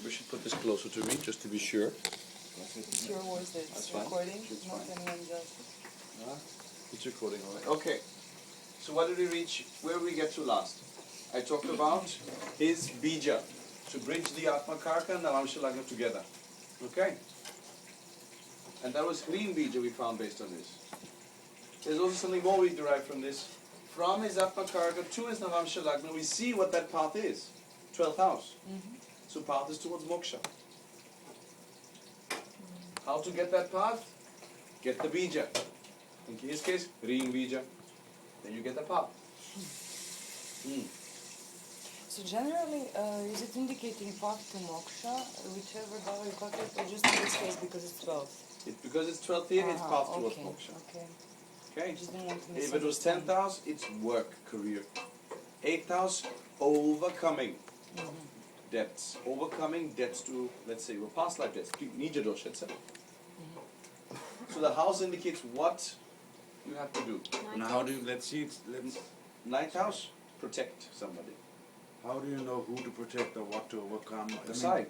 We should put this closer to me just to be sure. It's your voice that's fine. recording, It's not fine. anyone else's. It's recording already. Okay. So what did we reach? Where did we get to last? I talked about his bija, to bridge the Atma Karka and the Navamsha Lagna together. Okay? And that was Hrim bija we found based on this. There's also something more we derive from this. From his Atma Karka to his Navamsha Lagna, we see what that path is. 12th house. So path is towards moksha. How to get that path? Get the bija. In his case, Hrim bija. Then you get the path. So generally, is it indicating path to moksha, whichever dollar you calculate, or just in this case because it's 12? Because it's 12th here, it's path towards moksha. Okay. Okay? Just didn't want to miss If it was 10th house, it's work, career. 8th house, overcoming debts. Overcoming debts to, let's say, your past life debts. Nija dosha, etc. So the house indicates what you have to do. Now how do you, let's see, let's, 9th house, protect somebody. how do you know who to protect or what to overcome? I mean, Decide.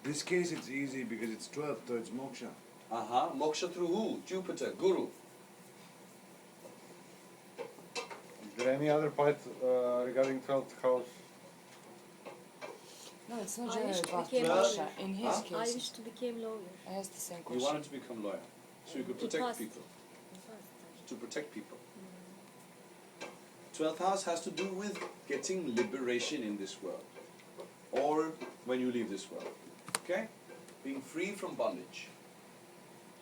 this case it's easy because it's 12, so it's moksha. Moksha through who? Jupiter, Guru. Is there any other part regarding 12th house? No, it's not I generally wish to path to became moksha. lawyer. In his I case, wish to become lawyer. I asked the same You question. wanted to become lawyer, so you could To protect pass. people. Fast. To protect people. 12th house has to do with getting liberation in this world. Or when you leave this world. Okay? Being free from bondage.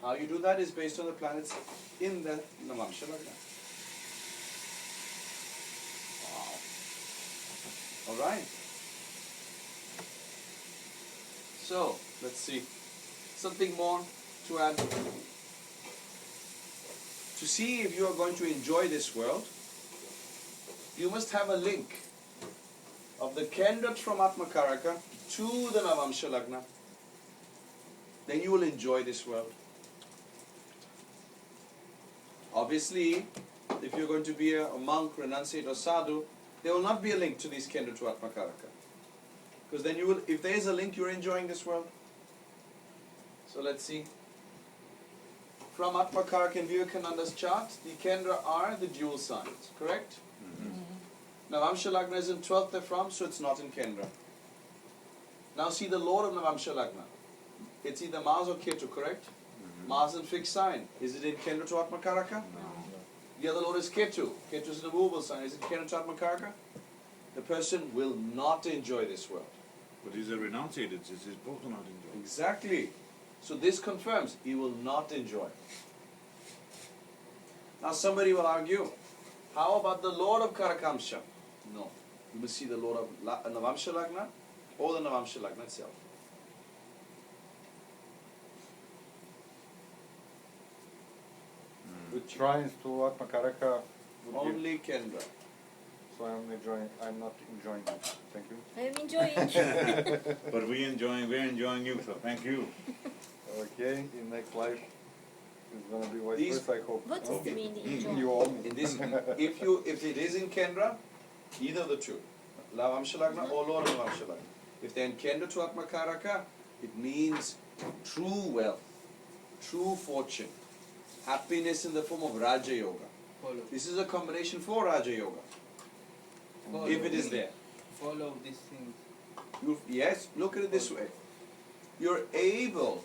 How you do that is based on the planets in the Navamsha Lagna. Wow. Alright. So, let's see. Something more to add. To see if you are going to enjoy this world, you must have a link of the Kendras from Atma Karaka to the Navamsha Lagna. Then you will enjoy this world. Obviously, if you're going to be a monk, renunciate or sadhu, there will not be a link to these Kendras to Atma Karaka. Because then you will, if there is a link, you're enjoying this world. So let's see. From Atma Karaka in Vivekananda's chart, the Kendra are the dual signs, correct? Navamsha Lagna is in 12th they're from, so it's not in Kendra. Now see the Lord of Navamsha Lagna. It's either Mars or Ketu, correct? Mars in fixed sign. Is it in Kendra to Atma Karaka? The other Lord is Ketu. Ketu is an immovable sign. Is it Kendra to Atma Karaka? The person will not enjoy this world. But he's a renunciate, it's both not enjoying. Exactly. So this confirms he will not enjoy. Now somebody will argue, how about the Lord of Karakamsha? No. You must see the Lord of Navamsha Lagna or the Navamsha Lagna itself. With shrines to Atma Karaka would be, Only Kendra. so I'm not enjoying it. Thank you. I am enjoying. But we're enjoying you, so thank you. Okay, in next life it's gonna be vice These- versa, I hope. What does it mean, the enjoy? You owe me. In this, if it is in Kendra, either of the two, Navamsha Lagna or Lord of Navamsha Lagna. If they're in Kendra to Atma Karaka, it means true wealth, true fortune, happiness in the form of Raja Yoga. This is a combination for Raja Yoga. If it is there. Follow these things. Yes, look at it this way. You're able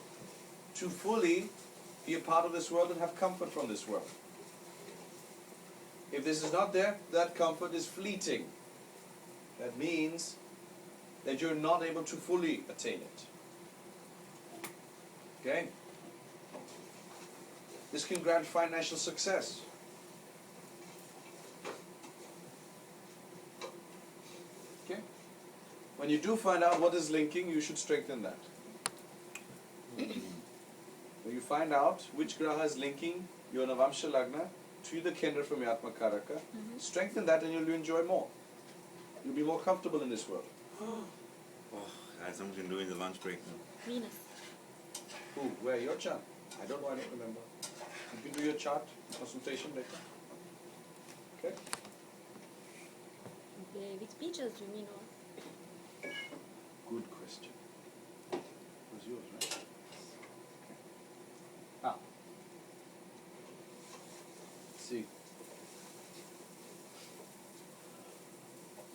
to fully be a part of this world and have comfort from this world. If this is not there, that comfort is fleeting. That means that you're not able to fully attain it. Okay? This can grant financial success. Okay? When you do find out what is linking, you should strengthen that. When you find out which graha is linking your Navamsha Lagna to the Kendra from your Atma Karaka, strengthen that and you'll enjoy more. You'll be more comfortable in this world. Oh, I had something to do in the lunch break now. Venus. Who? Where? Your chart? I don't know, I don't remember. You can do your chart consultation later. Okay? Which beaches do you mean? Or? Good question.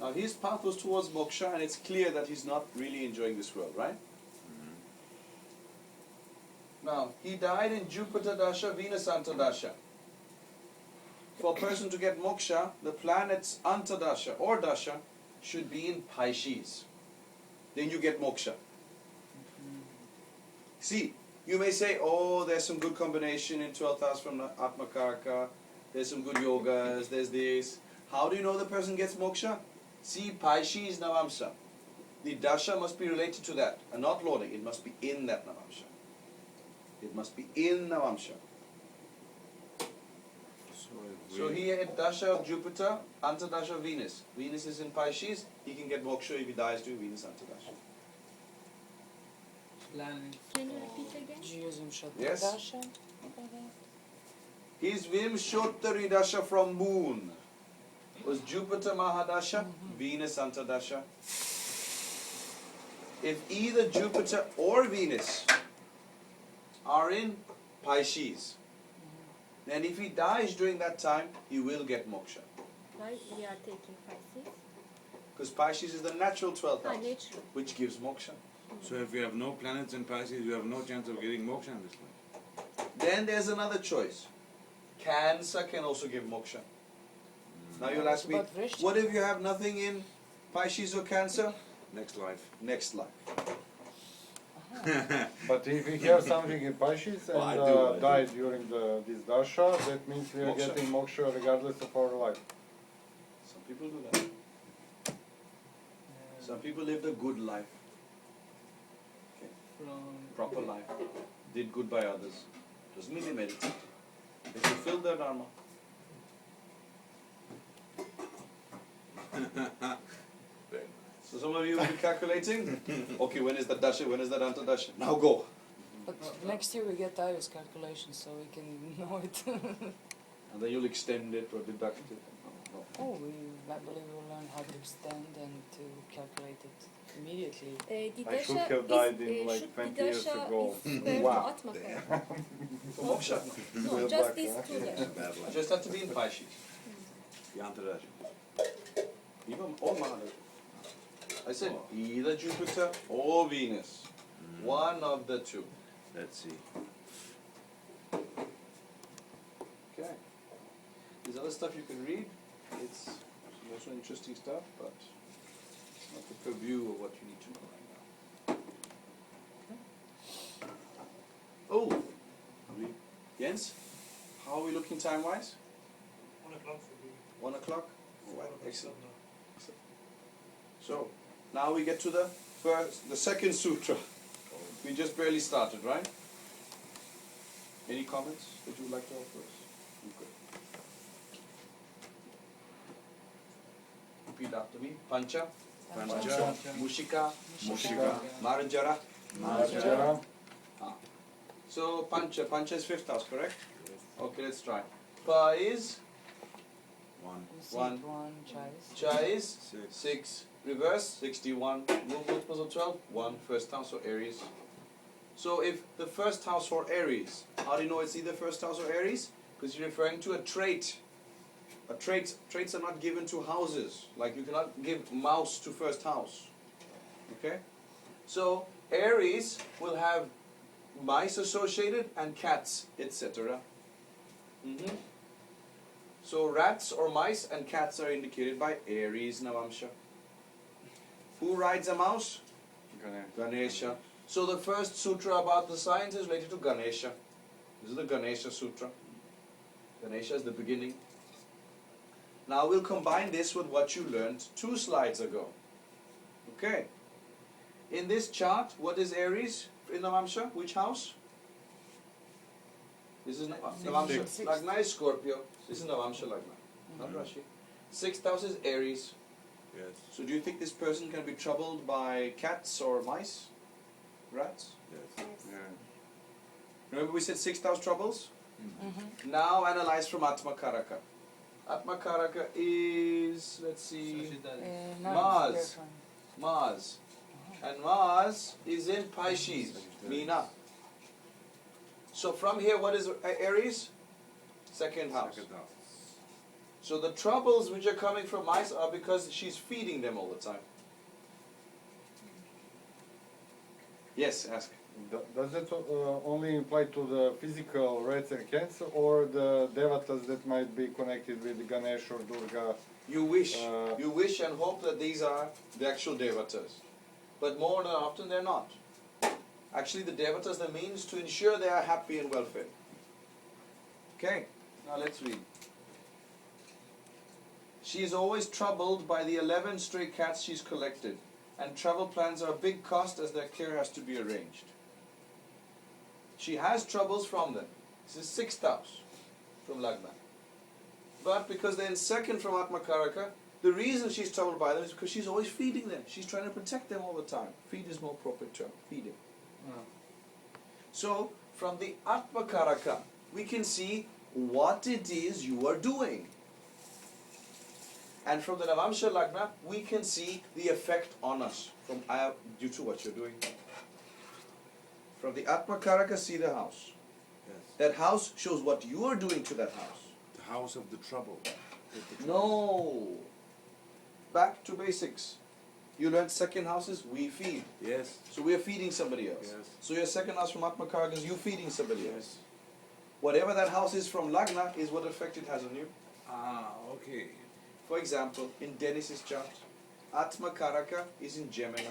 Now his path was towards moksha, and it's clear that he's not really enjoying this world, right? Now, he died in Jupiter Dasha, Venus Antardasha. For a person to get moksha, the planets Antardasha or Dasha should be in Pisces. Then you get moksha. See, you may say, oh, there's some good combination in 12th house from Atmakaraka, there's some good yogas, there's this. How do you know the person gets moksha? See, Pisces Navamsa. The Dasha must be related to that, and not lording. It must be in that Navamsa. It must be in Navamsa. So he had Dasha of Jupiter, Antardasha of Venus. Venus is in Pisces, he can get moksha if he dies doing Venus Antardasha. Can you repeat again? Jiyazim Yes. Dasha. His Vimshottari Dasha from moon was Jupiter Mahadasha, Venus Antardasha. If either Jupiter or Venus are in Pisces, then if he dies during that time, he will get moksha. Why we are taking Pisces? Because Pisces is the natural 12th house, Natural. which gives moksha. So if you have no planets in Pisces, you have no chance of getting moksha in this life. Then there's another choice. Cancer can also give moksha. Now you'll ask me, But Vrishti- what if you have nothing in Pisces or Cancer? Next life. Next life. But if we have something in Pisces and I do. die during this dasha, that means we are Moksha. getting moksha regardless of our life. Some people do that. Some people lived a good life, proper life, did good by others. Doesn't mean they made it. They fulfilled their dharma. So some of you will be calculating, okay, when is that dasha, when is that antardasha? Now go. But next year we get Iris calculation, so we can know it. And then you'll extend it or deduct it. No. Oh, I believe we'll learn how to extend and to calculate it immediately. The I should Dasha have died is, in like should 20 the years Dasha ago. is where Wow. Atmakara. For moksha, No, Good just luck, these huh? two Dasha. Bad life. just have to be in Pisces. Yantradasha. Even or Mahadasha. I said either Jupiter or Venus. One of the two. Let's see. Okay. There's other stuff you can read. It's also interesting stuff, but it's not the purview of what you need to know right now. Oh, are we, Jens, how are we looking time-wise? 1 o'clock should be. 1 o'clock? All right, 4 o'clock excellent. now. So, now we get to the second sutra. We just barely started, right? Any comments that you would like to offer us? Okay. Repeat after me. Pancha, Pancha, Mushika, Mushika, Marjara. Marjara. So Pancha is 5th house, correct? Okay, let's try. Pa is, One. One. Chais. Cha is, 6. 6. Reverse, 61. Multiples of 12, 1. First house or Aries. So if the first house for Aries, how do you know it's either first house or Aries? Because you're referring to a trait. Traits are not given to houses. Like you cannot give mouse to first house. Okay? So Aries will have mice associated and cats, etc. So rats or mice and cats are indicated by Aries Navamsha. Who rides a mouse? Ganesha. So the first sutra about the science is related to Ganesha. This is the Ganesha Sutra. Ganesha is the beginning. Now we'll combine this with what you learned 2 slides ago. Okay. In this chart, what is Aries in Navamsha? Which house? This is Navamsha. Sixth. Lagna is Scorpio. This is Navamsha Lagna, not Rashi. 6th house is Aries. Yes. So do you think this person can be troubled by cats or mice? Rats? Yes. Yeah. Remember we said 6th house troubles? Mm-hmm. Now analyze from Atma Karaka. Atma Karaka is, let's see, Mars. Mars. And Mars is in Pisces, Meena. So from here, what is Aries? 2nd house. Second house. So the troubles which are coming from mice are because she's feeding them all the time. Yes, ask. Does it only apply to the physical rats and cats, or the devatas that might be connected with Ganesh or Durga? You wish. Uh, You wish and hope that these are the actual devatas. But more than often they're not. Actually the devatas are the means to ensure they are happy and well fed. Okay, now let's read. She is always troubled by the 11 stray cats she's collected, and travel plans are a big cost as their care has to be arranged. She has troubles from them. This is 6th house from Lagna. But because they're in 2nd from Atmakaraka, the reason she's troubled by them is because she's always feeding them. She's trying to protect them all the time. Feed is more appropriate term. Feeding. So, from the Atmakaraka, we can see what it is you are doing. And from the Navamsha Lagna, we can see the effect on us from due to what you're doing. From the Atmakaraka, see the house. Yes. That house shows what you are doing to that house. The house of the trouble. No. Back to basics. You learned 2nd house is we feed. Yes. So we are feeding somebody else. Yes. So your 2nd house from Atmakaraka is you feeding somebody else. Yes. Whatever that house is from Lagna is what effect it has on you. Ah, okay. For example, in Dennis's chart, Atmakaraka is in Gemini.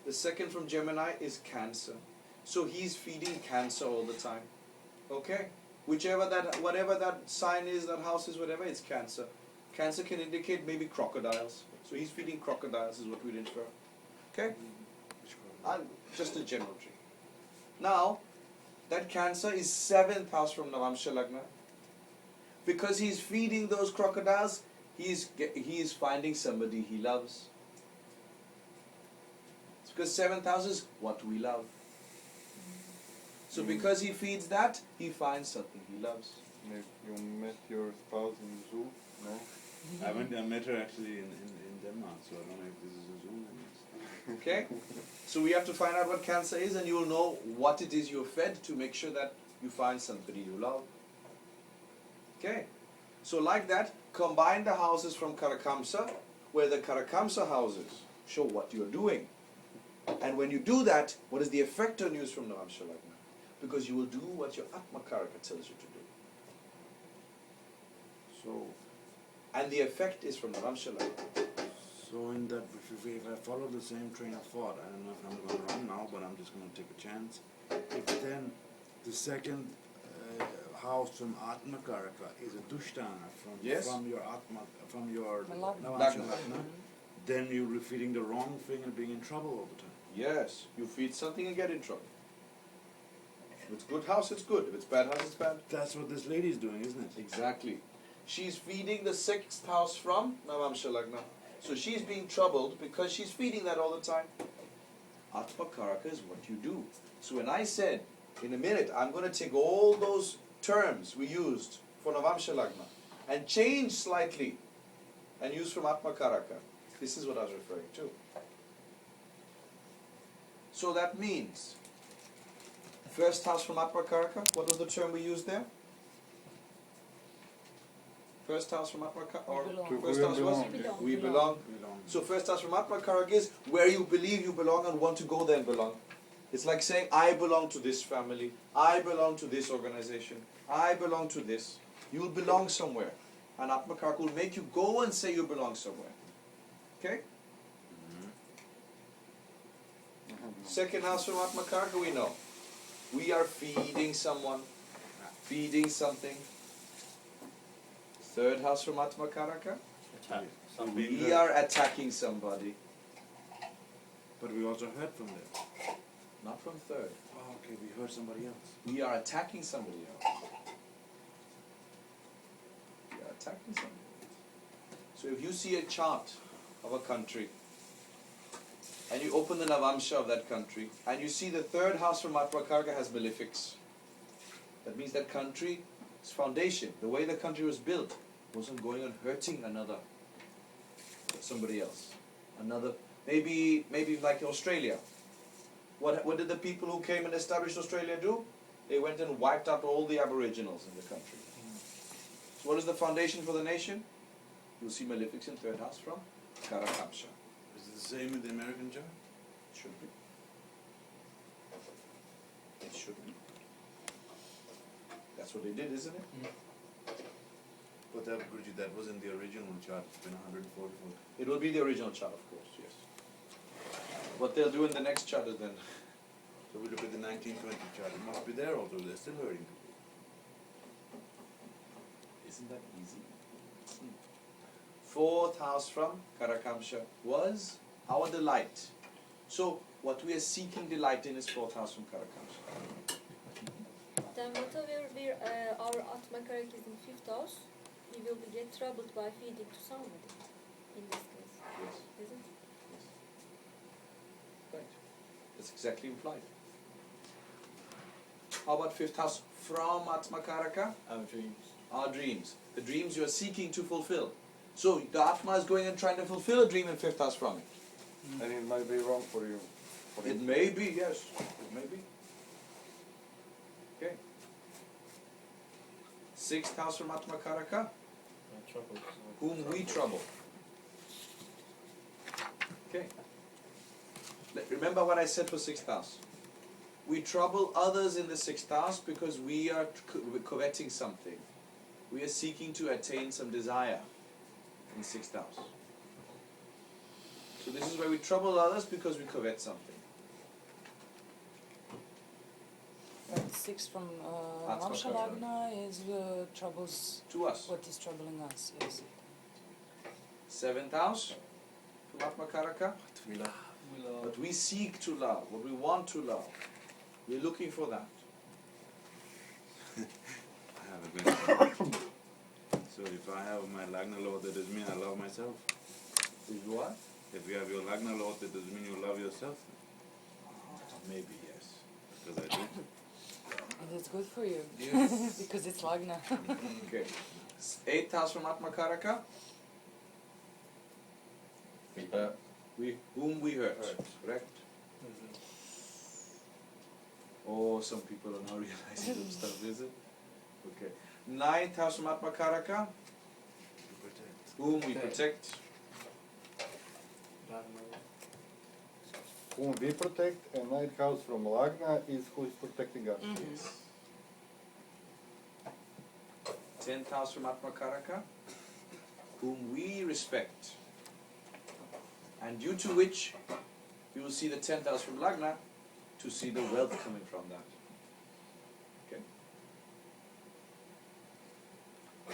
The 2nd from Gemini is Cancer. So he's feeding Cancer all the time. Okay? Whatever that sign is, that house is, whatever, it's Cancer. Cancer can indicate maybe crocodiles. So he's feeding crocodiles is what we'd infer. Okay? Just a general tree. Now, that Cancer is 7th house from Navamsha Lagna. Because he's feeding those crocodiles, he is finding somebody he loves. It's because 7th house is what we love. So because he feeds that, he finds something he loves. You met your spouse in zoo? No? I met her actually in Denmark, so I don't know if this is a Zoom. Okay? So we have to find out what Cancer is, and you will know what it is you're fed to make sure that you find somebody you love. Okay? So like that, combine the houses from Karakamsa, where the Karakamsa houses show what you're doing. And when you do that, what is the effect on you from Navamsha Lagna? Because you will do what your Atmakaraka tells you to do. So, And the effect is from Navamsha Lagna. so in that, if I follow the same train of thought, I don't know if I'm going to run now, but I'm just going to take a chance. If then the 2nd house from Atmakaraka is a Dushtana Yes. from your Atma, from your Lagna. Navamsha Lagna. Lagna, then you're repeating the wrong thing and being in trouble all the time. Yes, you feed something and get in trouble. If it's good house, it's good. If it's bad house, it's bad. That's what this lady's doing, isn't it? Exactly. She's feeding the 6th house from Navamsha Lagna. So she's being troubled because she's feeding that all the time. Atmakaraka is what you do. So when I said, in a minute, I'm going to take all those terms we used for Navamsha Lagna and change slightly and use from Atmakaraka. This is what I was referring to. So that means, 1st house from Atmakaraka, what was the term we used there? 1st house from Atmakaraka, or Belong. To 1st who house you was? belong. Belong. We belong. So 1st house from Atmakaraka is where you believe you belong and want to go there and belong. It's like saying, I belong to this family, I belong to this organization, I belong to this. You will belong somewhere. And Atmakaraka will make you go and say you belong somewhere. Okay? 2nd house from Atmakaraka, we know. We are feeding someone, feeding something. 3rd house from Atmakaraka, we are attacking somebody. But we also heard from them. Not from 3rd. Oh, okay, we heard somebody else. We are attacking somebody else. We are attacking somebody else. So if you see a chart of a country, and you open the Navamsha of that country, and you see the 3rd house from Atmakaraka has malefics, that means that country's foundation, the way the country was built, wasn't going on hurting somebody else. Maybe like Australia. What did the people who came and established Australia do? They went and wiped out all the aboriginals in the country. So what is the foundation for the nation? You'll see malefics in third house from Karakamsha. Is it the same in the American chart? It should be. It should be. That's what they did, isn't it? But that, Guruji, that was in the original chart. It's been 144. It will be the original chart, of course, yes. What they'll do in the next chart is then. So we look at the 1920 chart. It must be there also. They're still hurting people. Isn't that easy? Fourth house from Karakamsha was our delight. So what we are seeking delight in is fourth house from Karakamsha. Then whatever our Atmakarak is in fifth house, he will get troubled by feeding to somebody. In this case, Yes. isn't it? Right. That's exactly implied. How about fifth house from Atmakaraka? Our dreams. Our dreams. The dreams you are seeking to fulfill. So the Atma is going and trying to fulfill a dream in fifth house from it. And it might be wrong for you. It may be, yes. It may be. Okay. Sixth house from Atmakaraka, Troubles. whom we trouble. Okay. Remember what I said for sixth house. We trouble others in the sixth house because we are coveting something. We are seeking to attain some desire in sixth house. So this is where we trouble others because we covet something. Right, 6 from That's Vamsha what I Lagna is troubles To us. what is troubling us, yes. Seventh house from Atmakaraka. We love. What we seek to love, what we want to love. We're looking for that. I have a good So if I have my Lagna Lord, that does mean I love myself. Is what? If you have your Lagna Lord, that does mean you love yourself. Maybe yes. Because I do. And it's good for you. Yes. Because it's Lagna. Okay. Eighth house from Atmakaraka. Whom we hurt. Correct? Oh, some people are now realizing some stuff, is it? Okay. Ninth house from Atmakaraka. To protect. Whom we protect. Whom we protect, and ninth house from Lagna is who is protecting us. Yes. Tenth house from Atmakaraka. Whom we respect. And due to which you will see the 10th house from Lagna to see the wealth coming from that. Okay.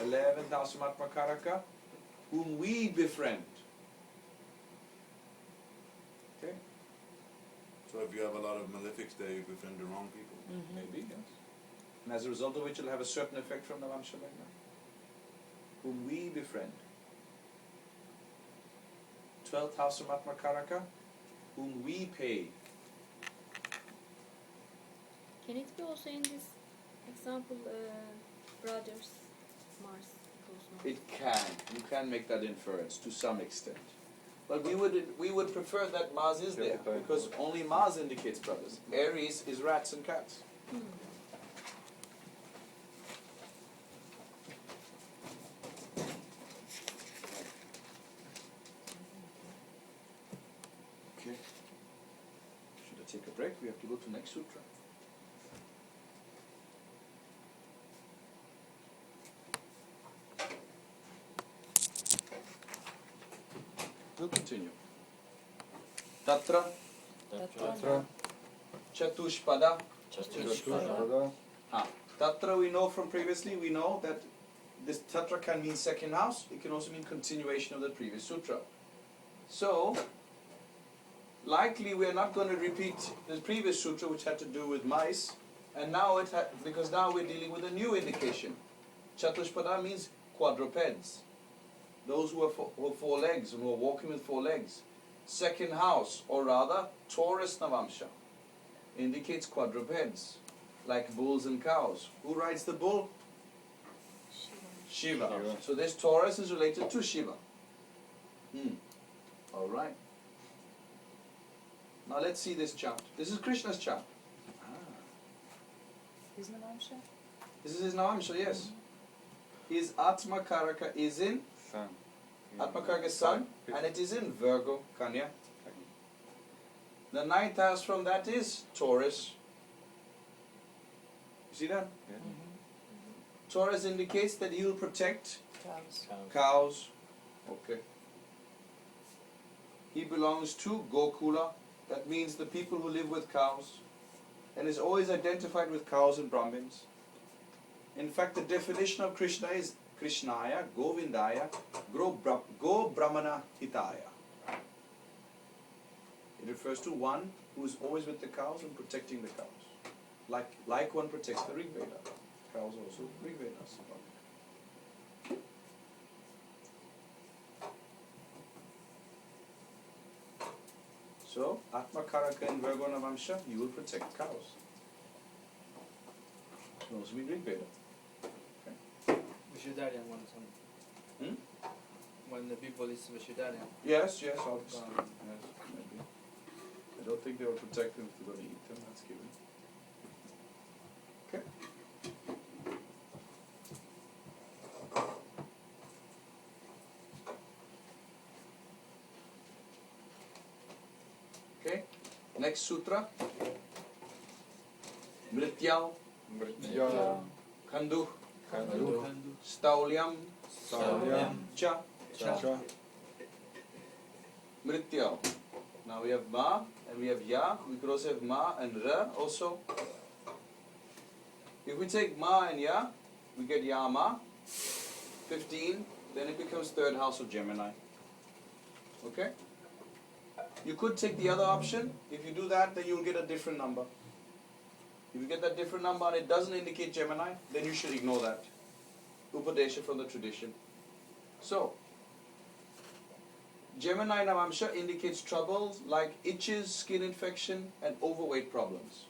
11th house from Atmakaraka, whom we befriend. Okay. So if you have a lot of malefics there, you befriend the wrong people. Maybe, yes. And as a result of which it'll have a certain effect from the Vamsha Lagna. Whom we befriend. 12th house from Atmakaraka, whom we pay. Can it be also in this example, brothers, Mars, equals Mars? It can. You can make that inference to some extent. But we would prefer that Mars is there because only Mars indicates brothers. Aries is rats and cats. Okay. Should I take a break? We have to go to next sutra. We'll continue. Tatra Tatra, Chatushpada. Chatushpada, Tatra we know from previously, we know that this Tatra can mean second house, it can also mean continuation of the previous sutra. So, likely we are not going to repeat the previous sutra which had to do with mice, and now because now we're dealing with a new indication. Chatushpada means quadrupeds. Those who have four legs and who are walking with four legs. Second house, or rather, Taurus Navamsha, indicates quadrupeds, like bulls and cows. Who rides the bull? Shiva. Shiva. So this Taurus is related to Shiva. All right. Now let's see this chart. This is Krishna's chart. Isn't it Vamsha? This is his Navamsha, yes. His Atma Karaka is in Sun. Atma Karaka is Sun, and it is in Virgo, Kanya. The ninth house from that is Taurus. You see that? Yeah. Taurus indicates that he will protect Cows. cows. Okay. He belongs to Gokula. That means the people who live with cows. And is always identified with cows and Brahmins. In fact, the definition of Krishna is Krishnaya, Govindaya, Go Brahmana Hitaya. It refers to one who is always with the cows and protecting the cows. Like one protects the Rig Veda. Cows also Rig Vedas. So, Atma Karaka in Virgo Navamsha, you will protect cows. It will also be Rig Veda. Vegetarian one, some. Hmm? When the people is vegetarian. Yes, obviously. Yes, maybe. I don't think they will protect them if they're going to eat them, that's given. Okay. Okay, next sutra. Mrityau, Mritya. Khandu, Kandu. Staulyam, Saulyam. Cha. Cha. Mrityau. Now we have Ma and we have Ya. We could also have Ma and Ra also. If we take Ma and Ya, we get Yama, 15, then it becomes third house of Gemini. Okay? You could take the other option. If you do that, then you'll get a different number. If you get that different number and it doesn't indicate Gemini, then you should ignore that. Upadesha from the tradition. So, Gemini Navamsha indicates troubles like itches, skin infection, and overweight problems.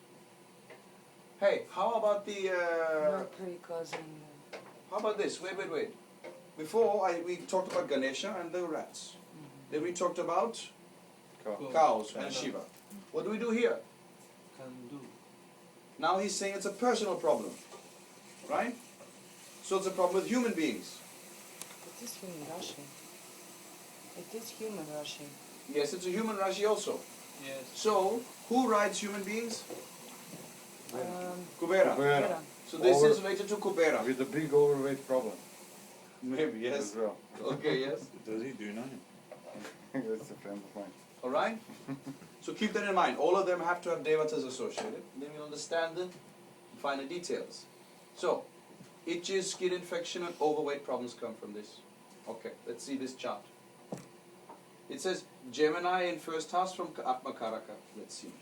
Hey, how about the... Mercury causing. How about this? Wait. Before, we talked about Ganesha and the rats. Then we talked about cows and Shiva. What do we do here? Can do. Now he's saying it's a personal problem. Right? So it's a problem with human beings. It is human Rashi. It is human Rashi. Yes, it's a human Rashi also. Yes. So, who rides human beings? Kubera. Kubera. Kubera. So this is related to Kubera. With a big overweight problem. Maybe, yes. As well. Okay, yes. Does he? Do you know him? That's a friend of mine. Alright? So keep that in mind. All of them have to have devatas associated. Then you'll understand the finer details. So, itches, skin infection, and overweight problems come from this. Okay, let's see this chart. It says Gemini in first house from Atma Karaka. Let's see.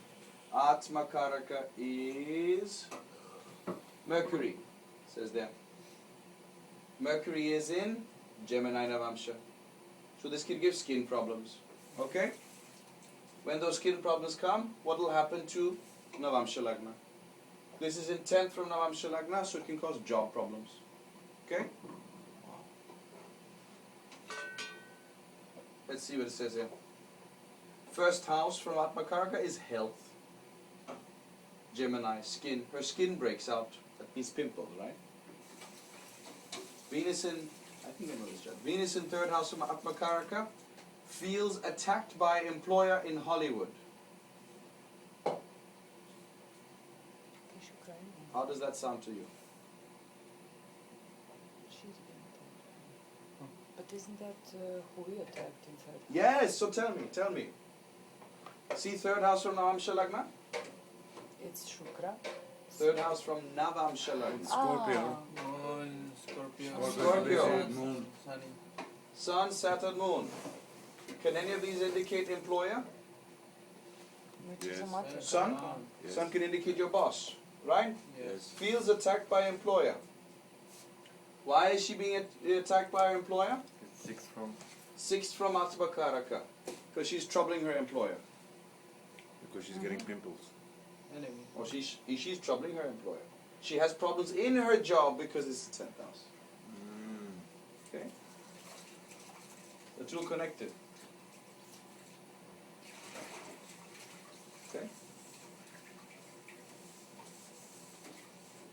Atma Karaka is Mercury. Says there. Mercury is in Gemini Navamsha. So this can give skin problems. Okay? When those skin problems come, what will happen to Navamsha Lagna? This is in 10th from Navamsha Lagna, so it can cause job problems. Okay? Let's see what it says here. First house from Atma Karaka is health. Gemini, skin. Her skin breaks out. That means pimples, right? Venus in, I think I know this chart. Venus in third house from Atma Karaka feels attacked by employer in Hollywood. How does that sound to you? She's being attacked. But isn't that who we attacked in fact? Yes, so tell me. See third house from Navamsha Lagna? It's Shukra. Third house from Navamsha Lagna. Scorpio. Moon, Scorpio. Scorpio. Moon. Sunny. Sun, Saturn, Moon. Can any of these indicate employer? Which is a Yes. matter. Sun? Yes. Sun can indicate your boss, right? Yes. Feels attacked by employer. Why is she being attacked by her employer? It's 6 from. Sixth from Atma Karaka. Because she's troubling her employer. Because she's getting pimples. Enemy. Or she's troubling her employer. She has problems in her job because it's the 10th house. Okay? The two connected. Okay?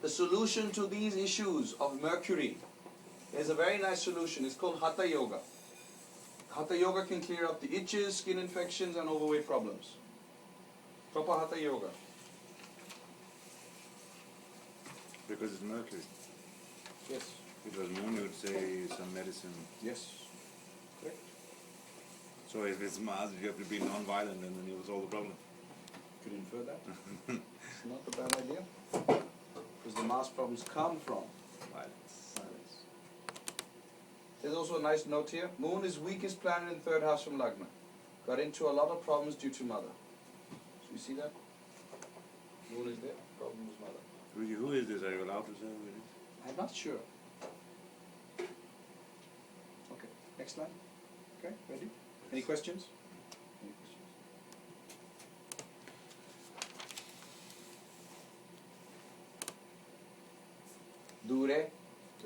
The solution to these issues of Mercury There's a very nice solution. It's called Hatha Yoga. Hatha Yoga can clear up the itches, skin infections, and overweight problems. Proper Hatha Yoga. Because it's mercury. Yes. If it was moon, you would say some medicine. Yes. Correct. So if it's Mars, you have to be non-violent, and then you solve the problem. Could you infer that? It's not a bad idea. Because the mass problems come from Violence. silence. There's also a nice note here. Moon is weakest planet in third house from Lagna. Got into a lot of problems due to mother. So you see that? Moon is there, problem with mother. Who is this? Are you allowed to say who it is? I'm not sure. Okay, next line. Okay, ready? Any questions? Any questions? Dure,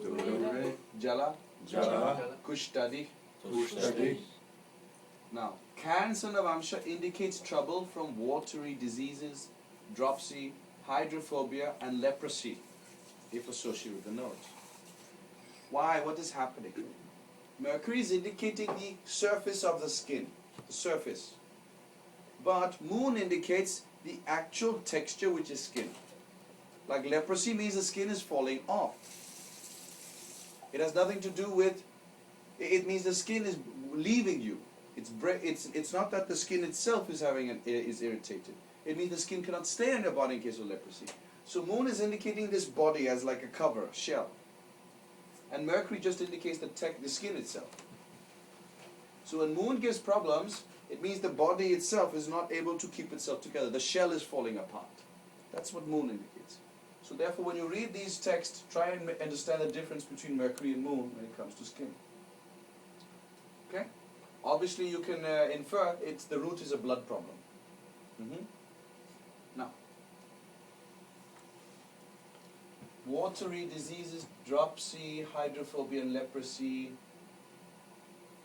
Dure, Jala, Jala, Kushtadi. Kushtadi. Now, Cancer Navamsha indicates trouble from watery diseases, dropsy, hydrophobia, and leprosy, if associated with the nose. Why? What is happening? Mercury is indicating the surface of the skin, the surface. But Moon indicates the actual texture, which is skin. Like leprosy means the skin is falling off. It has nothing to do with, it means the skin is leaving you. It's not that the skin itself is is irritated. It means the skin cannot stay on your body in case of leprosy. So Moon is indicating this body as like a cover, a shell. And Mercury just indicates the skin itself. So when Moon gives problems, it means the body itself is not able to keep itself together. The shell is falling apart. That's what Moon indicates. So therefore, when you read these texts, try and understand the difference between Mercury and Moon when it comes to skin. Okay? Obviously, you can infer the root is a blood problem. Now, watery diseases, dropsy, hydrophobia, and leprosy.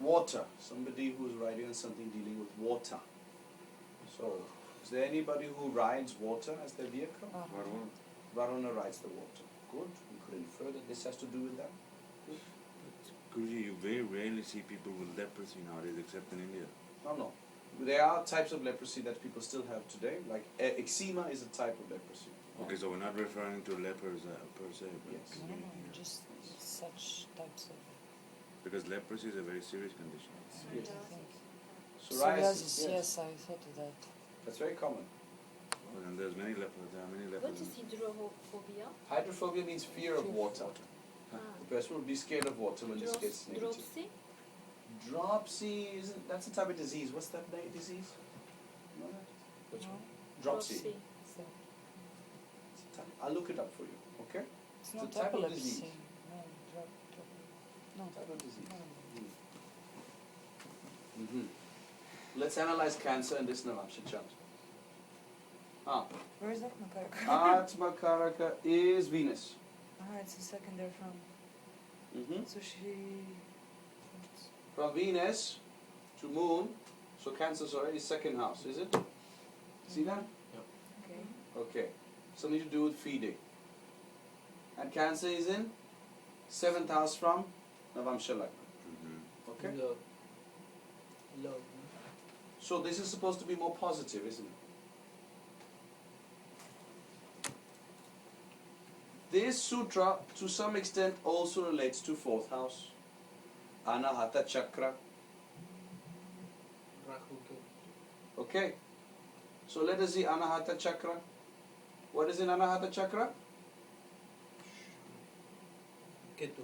Water. Somebody who's riding on something dealing with water. So, is there anybody who rides water as their vehicle? Varuna rides the water. Good. We could infer that this has to do with that. Good. Guruji, you very rarely see people with leprosy nowadays, except in India. No. There are types of leprosy that people still have today. Like eczema is a type of leprosy. Okay, so we're not referring to lepers per se. But Yes. it No, can no, be, just such types of because leprosy is a very serious condition. Yes. psoriasis. Yes, I thought of that. That's very common. And there's many lepers. There are many What lepers. is hydrophobia? Hydrophobia means fear of water. Ah. The person would be scared of water when this gets negative. Dropsy? Dropsy isn't. That's a type of disease. What's that disease? You know that? Which No, one? Dropsy. so It's a type. I'll look it up for you. Okay. it's It's a not type of epilepsy. disease. No, no. Type of disease. No. Let's analyze cancer in this Navamsha chart. Where is that Makaraka? Atma Karaka is Venus. It's a secondary from. So she. From Venus to Moon, so Cancer, sorry, is second house, is it? See that? Okay. Okay. Something to do with feeding. And Cancer is in seventh house from Navamsha Lagna. Okay? Love. Love. So this is supposed to be more positive, isn't it? This sutra, to some extent, also relates to fourth house. Anahata chakra. Rahu. Okay. So let us see Anahata chakra. What is in Anahata chakra? Ketu.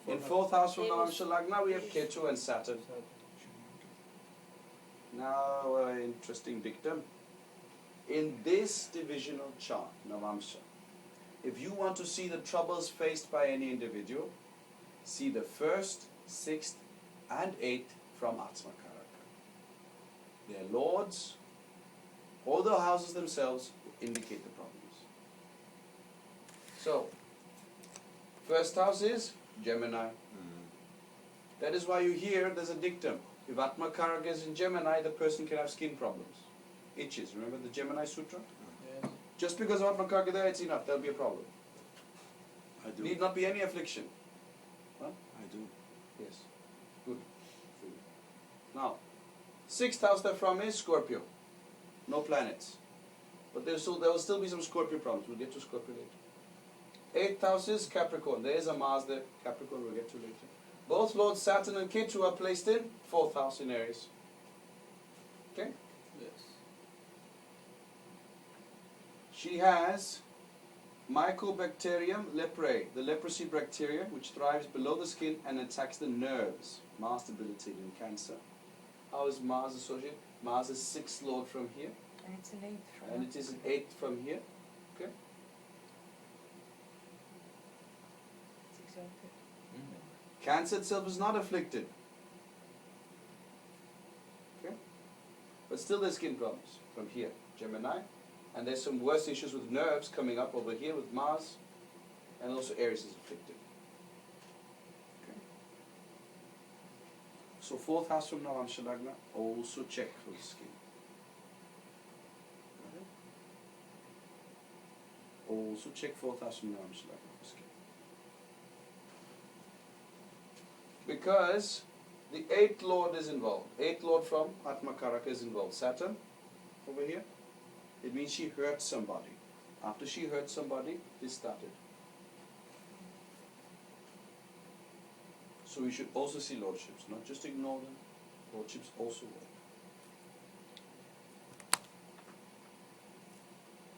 In fourth house from Navamsha Lagna, we have Ketu and Saturn. Now, interesting dictum. In this divisional chart, Navamsha, if you want to see the troubles faced by any individual, see the 1st, 6th, and 8th from Atma Karaka. Their lords, or the houses themselves, indicate the problems. So, first house is Gemini. That is why you hear there's a dictum. If Atma Karaka is in Gemini, the person can have skin problems. Itches. Remember the Gemini Sutra? Yes. Just because of Atma Karaka there, it's enough. There'll be a problem. I do. Need not be any affliction. Huh? do. Yes. Good. Now, sixth house they're from is Scorpio. No planets. But there will still be some Scorpio problems. We'll get to Scorpio later. Eighth house is Capricorn. There is a Mars there. Capricorn we'll get to later. Both Lord Saturn and Ketu are placed in fourth house in Aries. Okay? Yes. She has Mycobacterium leprae, the leprosy bacteria, which thrives below the skin and attacks the nerves. Mars debilitated in Cancer. How is Mars associated? Mars is sixth lord from here, And it's an 8 from and it is an eighth from here. Okay? It's exactly. Cancer itself is not afflicted. Okay? But still there's skin problems from here, Gemini. And there's some worse issues with nerves coming up over here with Mars. And also Aries is afflicted. Okay? So fourth house from Navamsha Lagna, also check for the skin. Also check fourth house from Navamsha Lagna for skin. Because the eighth lord is involved. Eighth lord from Atmakaraka is involved. Saturn, over here. It means she hurt somebody. After she hurt somebody, this started. So we should also see lordships, not just ignore them. Lordships also work.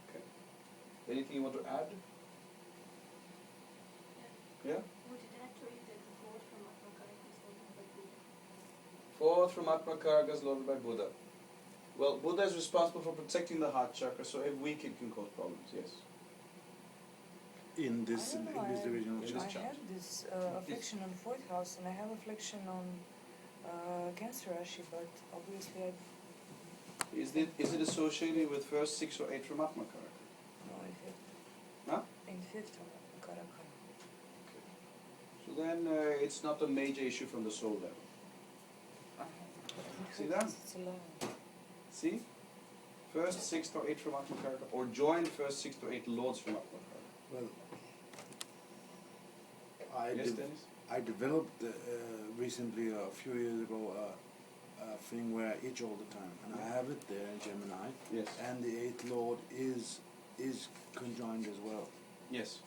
Okay. Anything you want to add? Yeah? Would it actually that the fourth from Atmakaraka is lorded by Buddha? Fourth from Atmakaraka is lorded by Buddha. Well, Buddha is responsible for protecting the heart chakra, so if weak it can cause problems, yes. In this I don't know, division of In this I chart. have this affliction on fourth house and I have affliction on Cancer Rashi, but obviously I Is it associated with first 6 or 8 from Atmakaraka? know in fifth. Huh? In fifth from Karaka. So then it's not a major issue from the soul level. See that? It's 11. See? First 6 or 8 from Atmakaraka, or join first 6 to 8 lords from Atmakaraka. Well, Yes, Dennis? I developed recently, a few years ago, a thing where I itch all the time, and I have it there in Gemini, Yes. and the eighth lord is conjoined as well. Yes.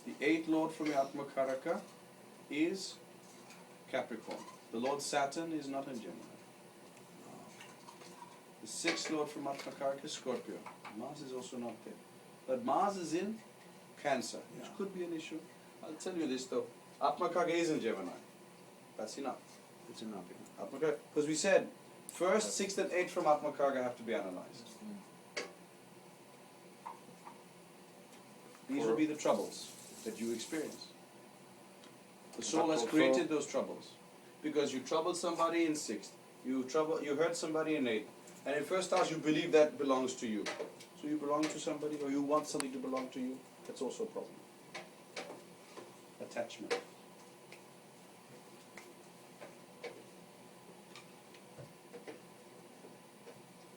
The 8th lord from Atmakaraka is Capricorn. The lord Saturn is not in Gemini. The 6th lord from Atmakaraka is Scorpio. Mars is also not there. But Mars is in Cancer, which Yeah. could be an issue. I'll tell you this though. Atmakaraka is in Gemini. That's enough. It's enough. Atmakaraka, because we said first, 6th and 8th from Atmakaraka have to be analyzed. These will be the troubles that you experience. The soul has Also- created those troubles. Because you troubled somebody in 6th, you hurt somebody in 8th, and in first house you believe that belongs to you. So you belong to somebody, or you want something to belong to you, that's also a problem. Attachment.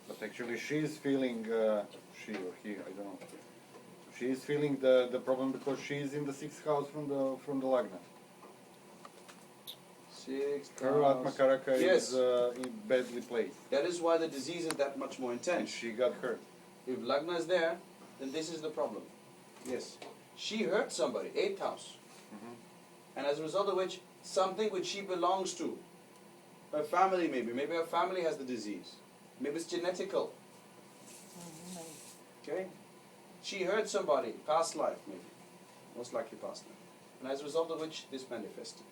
But actually she is feeling, she or he, I don't know. She is feeling the problem because she is in the sixth house from the Lagna. 6th Her house. Atmakaraka Yes. is badly placed. That is why the disease is that much more And intense. she got hurt. If Lagna is there, then this is the problem. Yes. She hurt somebody, 8th house. And as a result of which, something which she belongs to, her family maybe her family has the disease. Maybe it's genetical. Okay? She hurt somebody, past life maybe. Most likely past life. And as a result of which, this manifested.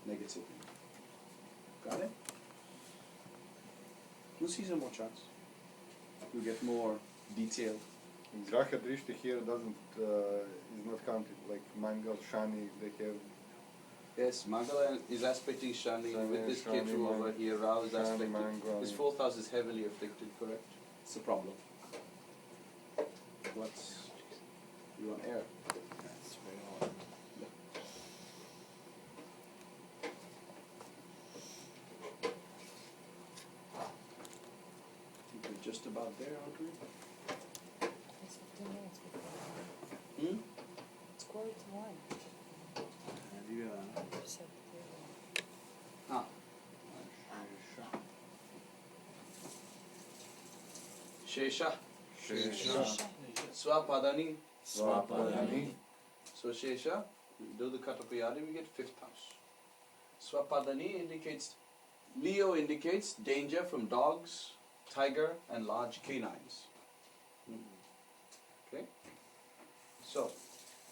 Negatively. Got it? We'll see some more charts. We'll get more detail. Graha Drishti here doesn't is not counted like Mangal, Shani, they have Yes, Mangala is aspecting Shani Shani, with this Shani, Ketu over Mang- here. Rahu is Shani, aspecting. Mangal. His 4th house is heavily afflicted, correct? It's a problem. What's... You want air? That's very hard. I think we're just about there, aren't we? It's 15 minutes before. Hmm? It's quarter to 1. Have Shesha. Shesha. Swapadani. Swapadani. So Shesha, we do the Katapayadi, we get fifth house. Swapadani indicates, Leo indicates danger from dogs, tiger and large canines. Okay? So,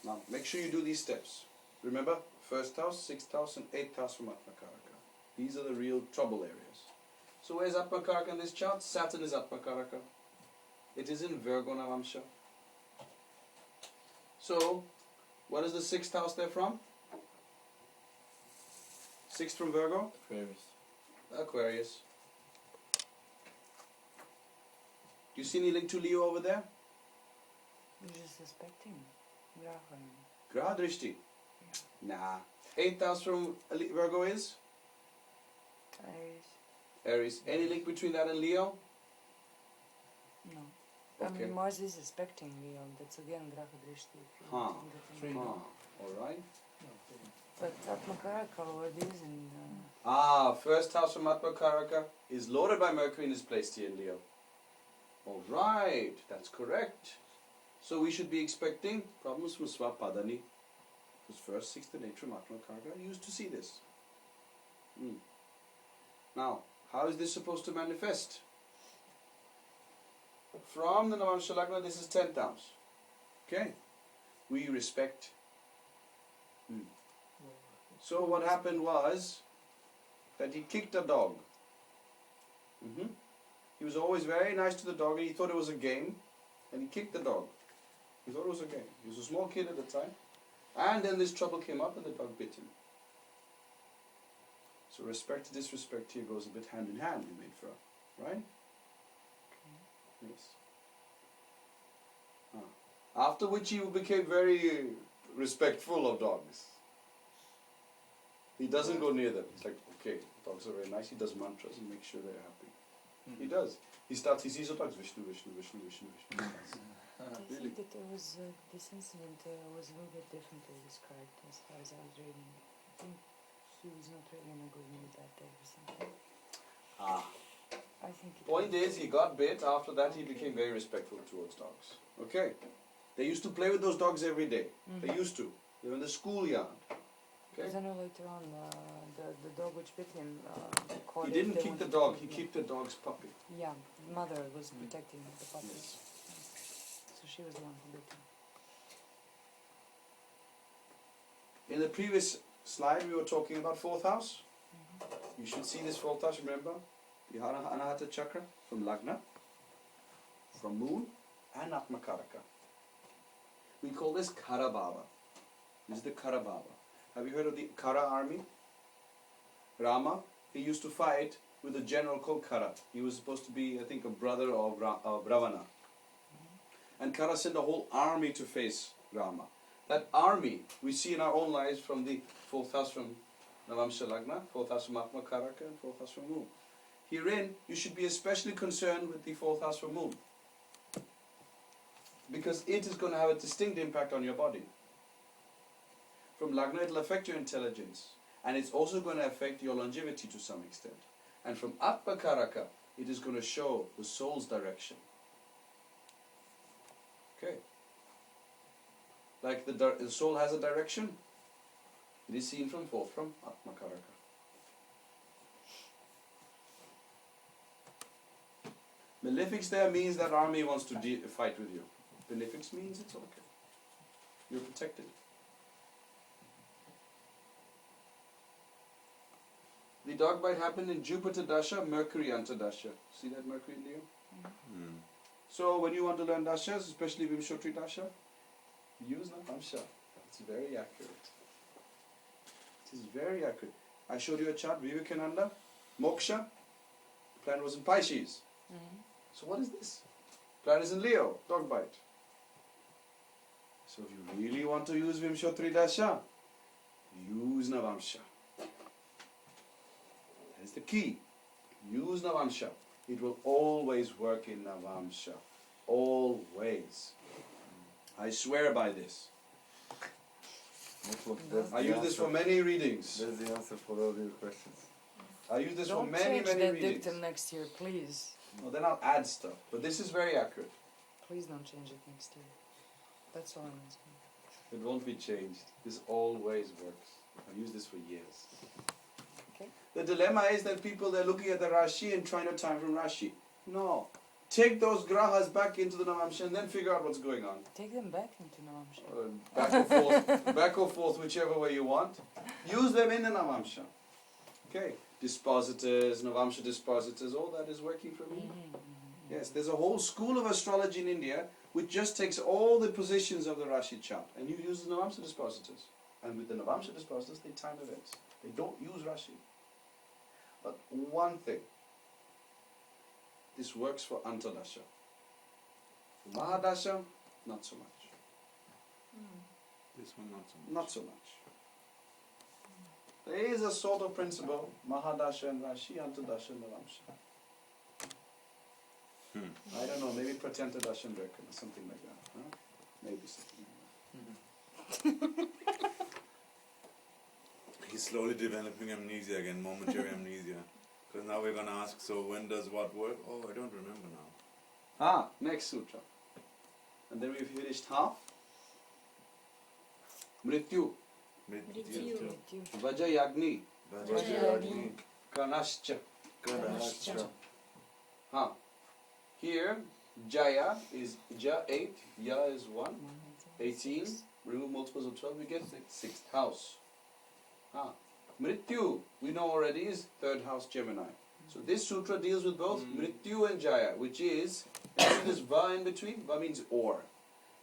now make sure you do these steps. Remember, first house, sixth house and eighth house from Atmakaraka. These are the real trouble areas. So where's Atmakaraka in this chart? Saturn is Atmakaraka. It is in Virgo Navamsha. So, what is the sixth house there from? Sixth from Virgo? Aquarius. Do you see any link to Leo over there? You're just suspecting. Graham. Graha Drishti? Nah. Eighth house from Virgo is? Aries. Aries. Any link between that and Leo? No. I Okay. mean, Mars is aspecting Leo. That's again Graha Drishti. if you Huh. get in. Alright. But Atmakaraka, what is in... First house from Atmakaraka is lorded by Mercury and is placed here in Leo. Alright, that's correct. So we should be expecting problems from Swapadani. Because first, sixth and eighth from Atmakaraka are used to see this. Now, how is this supposed to manifest? From the Navamsha Lagna, this is 10th house. Okay? We respect. So what happened was that he kicked a dog. He was always very nice to the dog and he thought it was a game. And he kicked the dog. He thought it was a game. He was a small kid at the time. And then this trouble came up and the dog bit him. So respect to disrespect here goes a bit hand in hand, we made for, right? Yes. After which he became very respectful of dogs. He doesn't go near them. It's like, okay, dogs are very nice. He does mantras and makes sure they're happy. He does. He sees the dogs, Vishnu, Vishnu, Vishnu, Vishnu, Vishnu. I think that there was, this incident was a little bit differently described as far as I was reading. I think he was not really in a good mood that day or something. I think it Point was, is, he got bit. After that, he became very respectful towards dogs. Okay. They used to play with those dogs every day. They used to. They were in the schoolyard. Okay. because I know later on the dog which bit him caught He it, didn't they kick the wanted dog. to- He yeah. kicked the dog's puppy. Yeah, the mother was protecting the puppy. Yes. So she was the one who bit him. In the previous slide, we were talking about fourth house. You should see this fourth house, remember? The Anahata Chakra from Lagna, from Moon, and Atmakaraka. We call this Karabhava. This is the Karabhava. Have you heard of the Kara army? Rama, he used to fight with a general called Kara. He was supposed to be, I think, a brother of Ravana. And Kara sent a whole army to face Rama. That army we see in our own lives from the fourth house from Navamsha Lagna, fourth house from Atmakaraka, and fourth house from Moon. Herein, you should be especially concerned with the fourth house from Moon. Because it is going to have a distinct impact on your body. From Lagna, it will affect your intelligence. And it's also going to affect your longevity to some extent. And from Atmakaraka, it is going to show the soul's direction. Okay. Like the soul has a direction, it is seen from fourth from Atmakaraka. Malefics there means that army wants to fight with you. Benefics means it's okay. You're protected. The dog bite happened in Jupiter Dasha, Mercury Antardasha. See that Mercury in Leo? So when you want to learn dashas, especially Vimshotri Dasha, use Navamsha. It's very accurate. It is very accurate. I showed you a chart, Vivekananda, Moksha. The planet was in Pisces. So what is this? Planet is in Leo, dog bite. So if you really want to use Vimshotri Dasha, use Navamsha. That is the key. Use Navamsha. It will always work in Navamsha. Always. I swear by this. I use this for many readings. That's the answer for all your questions. I use this for Don't many, change many that readings. dictum next year, please. Well, then I'll add stuff. But this is very accurate. Please don't change it next year. That's all I'm asking. It won't be changed. This always works. I've used this for years. Okay. The dilemma is that people, they're looking at the Rashi and trying to time from Rashi. No. Take those grahas back into the Navamsha and then figure out what's going on. Take them back into Navamsha. Back or forth, whichever way you want. Use them in the Navamsha. Okay. Dispositors, Navamsha dispositors, all that is working for me. Yes, there's a whole school of astrology in India which just takes all the positions of the Rashi chart and you use the Navamsha dispositors. And with the Navamsha dispositors, they time events. They don't use Rashi. But one thing, this works for Antardasha. For Mahadasha, not so much. This one not so much. Not so much. There is a sort of principle, Mahadasha and Rashi, Antardasha and Navamsha. I don't know, maybe Pratyantadasha and Rekha, something like that. Huh? Maybe something like that. He's slowly developing amnesia again, momentary amnesia. Because now we're going to ask, so when does what work? Oh, I don't remember now. Next sutra. And then we've finished half. Mrityu, Mrityu. Vajayagni, Vajayagni. Kanascha. Kanascha. Here, Jaya is Ja 8, Ya is 1, 18. Remove multiples of 12, we get 6th house. Mrityu, we know already, is 3rd house Gemini. So this sutra deals with both Mrityu and Jaya, which is, you see this Va in between? Va means or.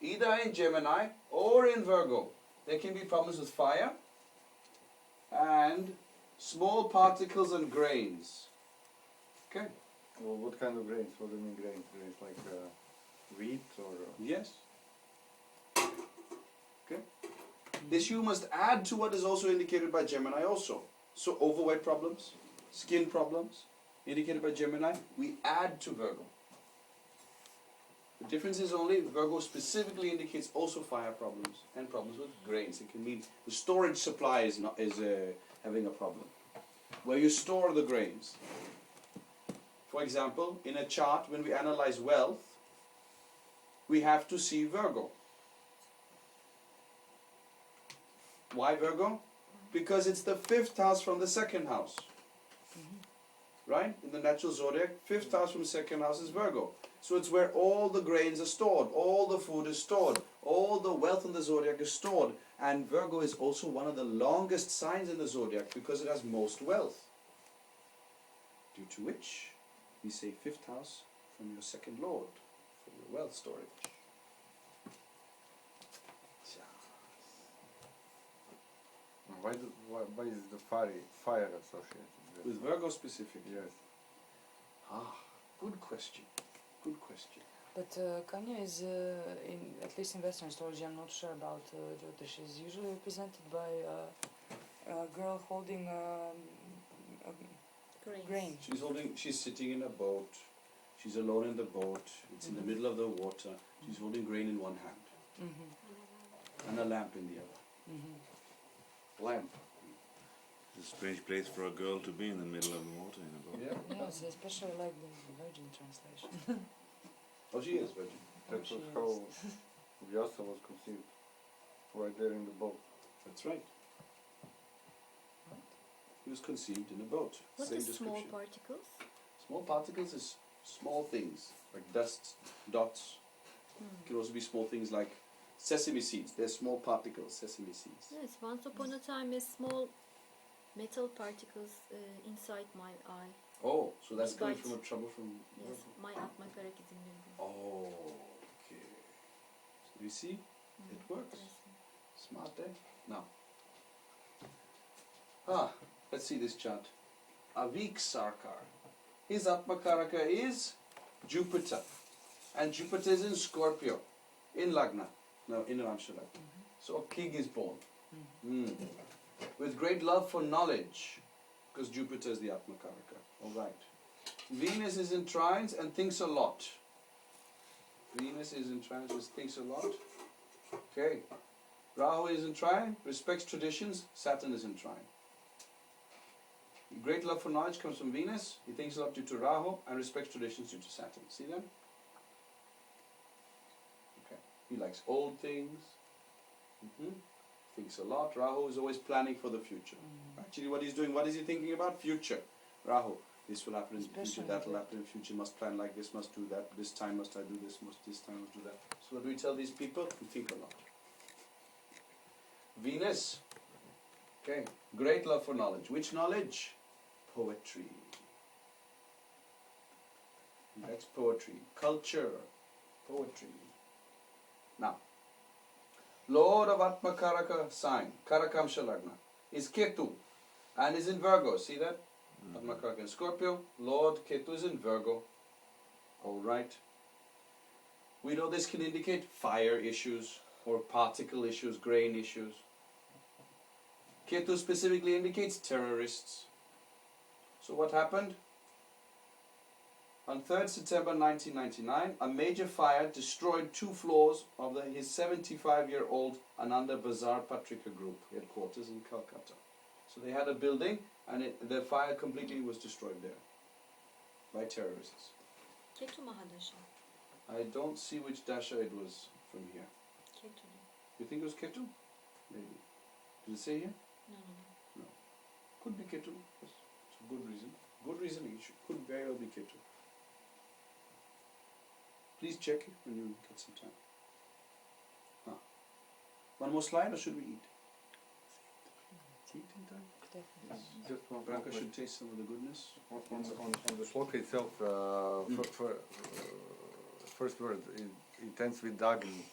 Either in Gemini or in Virgo. There can be problems with fire and small particles and grains. Okay? Well, what kind of grains? What do you mean grains? Grains like wheat or? Yes. Okay. This you must add to what is also indicated by Gemini also. So overweight problems, skin problems, indicated by Gemini, we add to Virgo. The difference is only Virgo specifically indicates also fire problems and problems with grains. It can mean the storage supply is having a problem. Where you store the grains. For example, in a chart, when we analyze wealth, we have to see Virgo. Why Virgo? Because it's the 5th house from the 2nd house. Right? In the natural zodiac, 5th house from 2nd house is Virgo. So it's where all the grains are stored, all the food is stored, all the wealth in the zodiac is stored. And Virgo is also one of the longest signs in the zodiac because it has most wealth. Due to which, we say 5th house from your 2nd lord, for your wealth storage. Why is the fire associated With Virgo specific? Yes. Good question. Good question. But Kanya is, at least in Western astrology, I'm not sure about Jyotish, is usually represented by a girl holding grain. She's sitting in a boat. She's alone in the boat. It's in the middle of the water. She's holding grain in one hand. And a lamp in the other. Lamp. It's a strange place for a girl to be in the middle of the water in a boat. Yeah. Yes, especially like the Virgin translation. Oh, she is virgin. That she was is. how Vyasa was conceived. Right there in the boat. That's right. He was conceived in a boat. What Same is small description. particles? Small particles is small things like dust, dots. It can also be small things like sesame seeds. They're small particles, sesame seeds. Yes, once upon a time a small metal particles inside my eye. Oh, so that's coming Bite. from a trouble from Yes, Virgo. my atmakarak is in Virgo. Oh, okay. So you see, it works. Yes. Smart, eh? Now. Let's see this chart. Avik Sarkar. His Atmakaraka is Jupiter. And Jupiter is in Scorpio, in Lagna. No, in Ramsha Lagna. So a king is born. With great love for knowledge, because Jupiter is the Atmakaraka. Alright. Venus is in trines and thinks a lot. Venus is in trines, which thinks a lot. Okay. Rahu is in trine, respects traditions. Saturn is in trine. Great love for knowledge comes from Venus. He thinks a lot due to Rahu and respects traditions due to Saturn. See them? Okay. He likes old things. Thinks a lot. Rahu is always planning for the future. Actually, what he's doing, what is he thinking about? Future. Rahu. This will happen in the future, Especially that will the- happen in the future, must plan like this, must do that, this time must I do this, this time must do that. So what do we tell these people? We think a lot. Venus. Okay. Great love for knowledge. Which knowledge? Poetry. That's poetry. Culture. Poetry. Now, Lord of Atma Karaka sign, Karakamsha Lagna, is Ketu and is in Virgo. See that? Atma Karaka in Scorpio. Lord Ketu is in Virgo. Alright. We know this can indicate fire issues or particle issues, grain issues. Ketu specifically indicates terrorists. So what happened? On 3rd September 1999, a major fire destroyed 2 floors of his 75-year-old Ananda Bazar Patrika Group headquarters in Calcutta. So they had a building and the fire completely was destroyed there by terrorists. Ketu Mahadasha. I don't see which dasha it was from here. Ketu. You think it was Ketu? Maybe. Did it say here? No. Could be Ketu. Yes. It's a good reason. Good reasoning. It could very well be Ketu. Please check it when you get some time. One more slide or should we eat? Eat in time? Definitely. Just one Branka should taste some of the goodness. on the shloka itself, first word, it ends with Agni.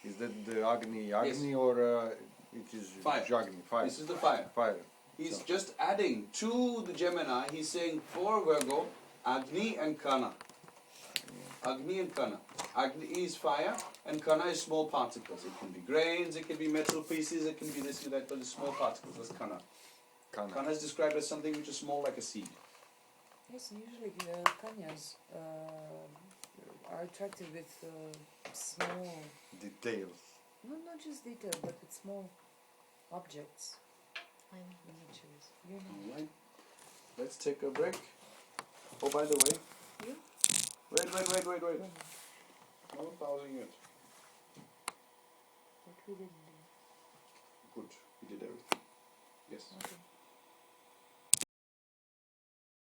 Is that the Agni or it is Fire. Jagni? Fire. This is the fire. Fire. He's just adding to the Gemini, he's saying for Virgo, Agni and Kana. Agni and Kana. Agni is fire and Kana is small particles. It can be grains, it can be metal pieces, it can be this and that, but it's small particles. That's Kana. Kana is described as something which is small like a seed. Yes, usually kanyas are attracted with small, Details. not just detail, but with small objects. I'm Miniatures. You know. Alright. Let's take a break. Oh, by the way. You? Wait. No pausing it. What we didn't do. Good. We did everything. Yes. Okay.